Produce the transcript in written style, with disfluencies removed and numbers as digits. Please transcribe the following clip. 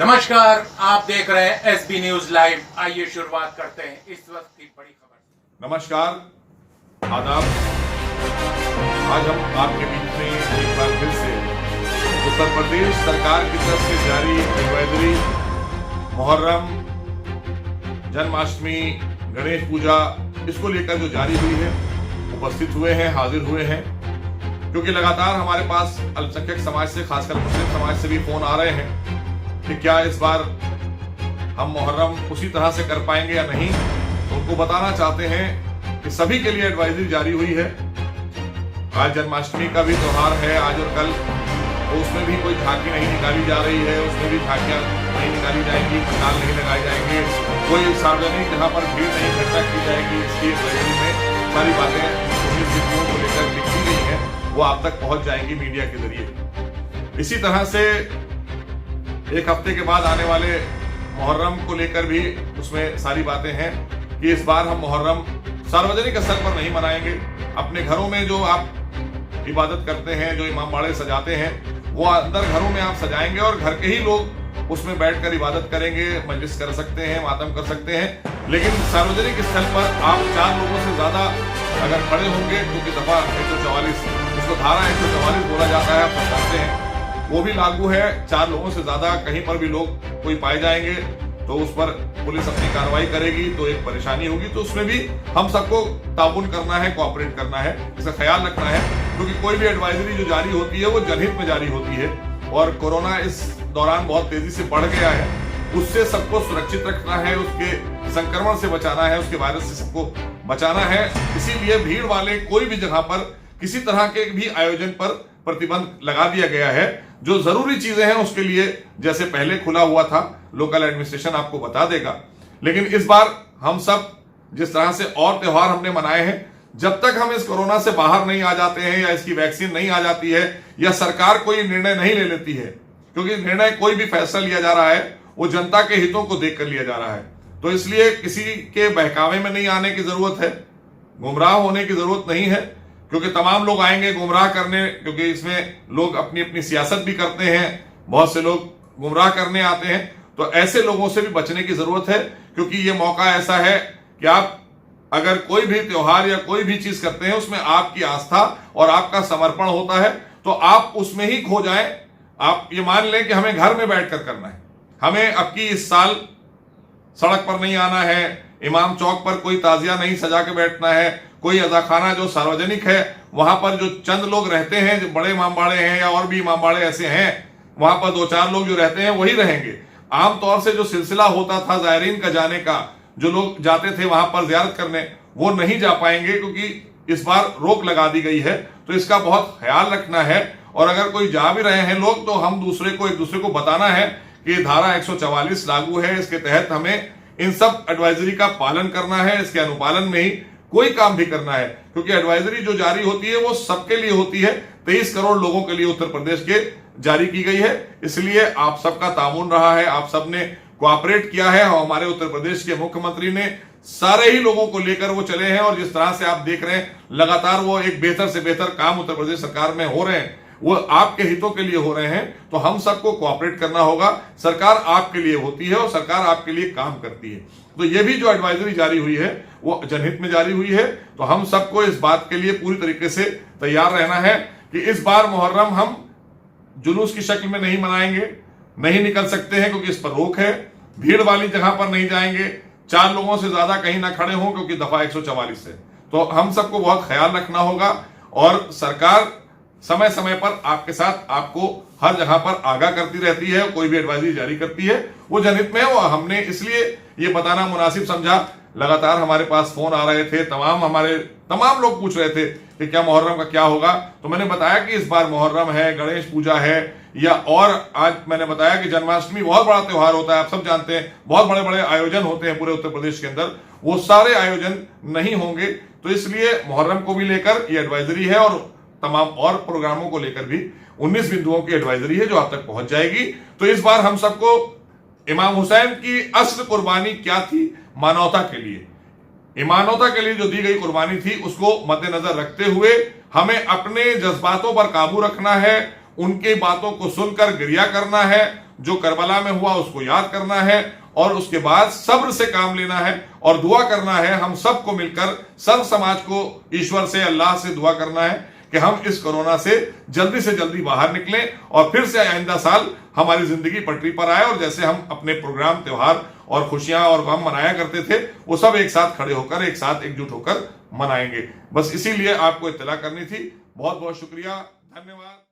नमस्कार, आप देख रहे हैं एसबी न्यूज लाइव। आइए शुरुआत करते हैं इस वक्त की बड़ी खबर से। नमस्कार, आदाब। आज हम आपके बीच में एक बार फिर से उत्तर प्रदेश सरकार की तरफ से जारी एडवाइजरी मुहर्रम, जन्माष्टमी, गणेश पूजा, इसको लेकर जो जारी हुई है, उपस्थित हुए हैं, हाजिर हुए हैं, क्योंकि लगातार हमारे पास अल्पसंख्यक समाज से, खासकर मुस्लिम समाज से भी फोन आ रहे हैं कि क्या इस बार हम मुहर्रम उसी तरह से कर पाएंगे या नहीं। तो उनको बताना चाहते हैं कि सभी के लिए एडवाइजरी जारी हुई है। आज जन्माष्टमी का भी त्योहार है, आज और कल, तो उसमें भी कोई झांकी नहीं निकाली जा रही है, उसमें भी झांकियां नहीं निकाली जाएंगी, पंडाल नहीं लगाए जाएंगे, कोई सार्वजनिक जहां पर भीड़ नहीं इकट्ठा की जाएगी। इसकी एडवाइजरी में सारी बातें स्थितियों को लेकर लिखी गई है, वो आप तक पहुंच जाएंगी मीडिया के जरिए। इसी तरह से एक हफ्ते के बाद आने वाले मुहर्रम को लेकर भी उसमें सारी बातें हैं कि इस बार हम मुहर्रम सार्वजनिक स्थल पर नहीं मनाएंगे। अपने घरों में जो आप इबादत करते हैं, जो इमाम बाड़े सजाते हैं, वो अंदर घरों में आप सजाएंगे और घर के ही लोग उसमें बैठकर इबादत करेंगे, मजलिस कर सकते हैं, मातम कर सकते हैं। लेकिन सार्वजनिक स्थल पर आप 4 लोगों से ज्यादा अगर खड़े होंगे, क्योंकि दफा 144, उसको धारा 144 बोला जाता है, आप सब जानते हैं, वो भी लागू है। 4 लोगों से ज्यादा कहीं पर भी लोग कोई पाए जाएंगे तो उस पर पुलिस अपनी कार्रवाई करेगी, तो एक परेशानी होगी। तो उसमें भी हम सबको ताउन करना है, कोऑपरेट करना है, इसका ख्याल रखना है, क्योंकि कोई भी एडवाइजरी जो जारी होती है वो जनहित में जारी होती है और कोरोना इस दौरान बहुत तेजी से बढ़ गया है। उससे सबको सुरक्षित रखना है, उसके संक्रमण से बचाना है, उसके वायरस से सबको बचाना है। इसीलिए भीड़ वाले कोई भी जगह पर किसी तरह के भी आयोजन पर प्रतिबंध लगा दिया गया है। जो जरूरी चीजें हैं उसके लिए जैसे पहले खुला हुआ था, लोकल एडमिनिस्ट्रेशन आपको बता देगा। लेकिन इस बार हम सब जिस तरह से और त्योहार हमने मनाए हैं, जब तक हम इस कोरोना से बाहर नहीं आ जाते हैं या इसकी वैक्सीन नहीं आ जाती है या सरकार कोई निर्णय नहीं ले लेती है, क्योंकि निर्णय कोई भी फैसला लिया जा रहा है वो जनता के हितों को देखकर लिया जा रहा है, तो इसलिए किसी के बहकावे में नहीं आने की जरूरत है, गुमराह होने की जरूरत नहीं है, क्योंकि तमाम लोग आएंगे गुमराह करने, क्योंकि इसमें लोग अपनी अपनी सियासत भी करते हैं, बहुत से लोग गुमराह करने आते हैं। तो ऐसे लोगों से भी बचने की जरूरत है, क्योंकि ये मौका ऐसा है कि आप अगर कोई भी त्योहार या कोई भी चीज करते हैं उसमें आपकी आस्था और आपका समर्पण होता है, तो आप उसमें ही खो जाएं। आप ये मान लें कि हमें घर में बैठकर करना है, हमें अब की इस साल सड़क पर नहीं आना है, इमाम चौक पर कोई ताजिया नहीं सजा के बैठना है, कोई अजाखाना जो सार्वजनिक है वहां पर जो चंद लोग रहते हैं, जो बड़े इमामबाड़े हैं या और भी इमामबाड़े ऐसे हैं, वहां पर 2-4 लोग जो रहते हैं वही रहेंगे। आमतौर से जो सिलसिला होता था जायरीन का जाने का, जो लोग जाते थे वहां पर जियारत करने, वो नहीं जा पाएंगे, क्योंकि इस बार रोक लगा दी गई है। तो इसका बहुत ख्याल रखना है, और अगर कोई जा भी रहे हैं लोग, तो हम एक दूसरे को बताना है कि धारा 144 लागू है, इसके तहत हमें इन सब एडवाइजरी का पालन करना है, इसके अनुपालन में ही कोई काम भी करना है, क्योंकि एडवाइजरी जो जारी होती है वो सबके लिए होती है। 23 करोड़ लोगों के लिए उत्तर प्रदेश के जारी की गई है, इसलिए आप सबका ताउन रहा है, आप सबने कोऑपरेट किया है। हमारे उत्तर प्रदेश के मुख्यमंत्री ने सारे ही लोगों को लेकर वो चले हैं, और जिस तरह से आप देख रहे हैं लगातार वो एक बेहतर से बेहतर काम उत्तर प्रदेश सरकार में हो रहे हैं, वो आपके हितों के लिए हो रहे हैं। तो हम सबको कोऑपरेट करना होगा। सरकार आपके लिए होती है और सरकार आपके लिए काम करती है। तो ये भी जो एडवाइजरी जारी हुई है वो जनहित में जारी हुई है। तो हम सबको इस बात के लिए पूरी तरीके से तैयार रहना है कि इस बार मुहर्रम हम जुलूस की शक्ल में नहीं मनाएंगे, नहीं निकल सकते हैं क्योंकि इस पर रोक है, भीड़ वाली जगह पर नहीं जाएंगे, 4 लोगों से ज्यादा कहीं ना खड़े हों, क्योंकि दफा 144 है। तो हम सबको बहुत ख्याल रखना होगा, और सरकार समय समय पर आपके साथ आपको हर जगह पर आगाह करती रहती है, कोई भी एडवाइजरी जारी करती है वो जनहित में है। वो हमने इसलिए ये बताना मुनासिब समझा। लगातार हमारे पास फोन आ रहे थे, तमाम लोग पूछ रहे थे कि क्या मुहर्रम का क्या होगा। तो मैंने बताया कि इस बार मुहर्रम है, गणेश पूजा है, या और आज मैंने बताया कि जन्माष्टमी बहुत बड़ा त्योहार होता है, आप सब जानते हैं, बहुत बड़े बड़े आयोजन होते हैं पूरे उत्तर प्रदेश के अंदर, वो सारे आयोजन नहीं होंगे। तो इसलिए मुहर्रम को भी लेकर ये एडवाइजरी है, और तमाम और प्रोग्रामों को लेकर भी 19 बिंदुओं की एडवाइजरी है जो आप तक पहुंच जाएगी। तो इस बार हम सबको इमाम हुसैन की असली कुर्बानी क्या थी, मानवता के लिए, मानवता के लिए जो दी गई कुर्बानी थी, उसको मद्देनजर रखते हुए हमें अपने जज्बातों पर काबू रखना है, उनकी बातों को सुनकर गिरिया करना है, जो करबला में हुआ उसको याद करना है और उसके बाद सब्र से काम लेना है और दुआ करना है। हम सबको मिलकर सर्व समाज को ईश्वर से, अल्लाह से दुआ करना है कि हम इस कोरोना से जल्दी बाहर निकलें और फिर से आइंदा साल हमारी जिंदगी पटरी पर आए और जैसे हम अपने प्रोग्राम, त्योहार और खुशियां और गम मनाया करते थे वो सब एक साथ खड़े होकर, एक साथ एकजुट होकर मनाएंगे। बस इसीलिए आपको इत्तला करनी थी। बहुत बहुत शुक्रिया, धन्यवाद।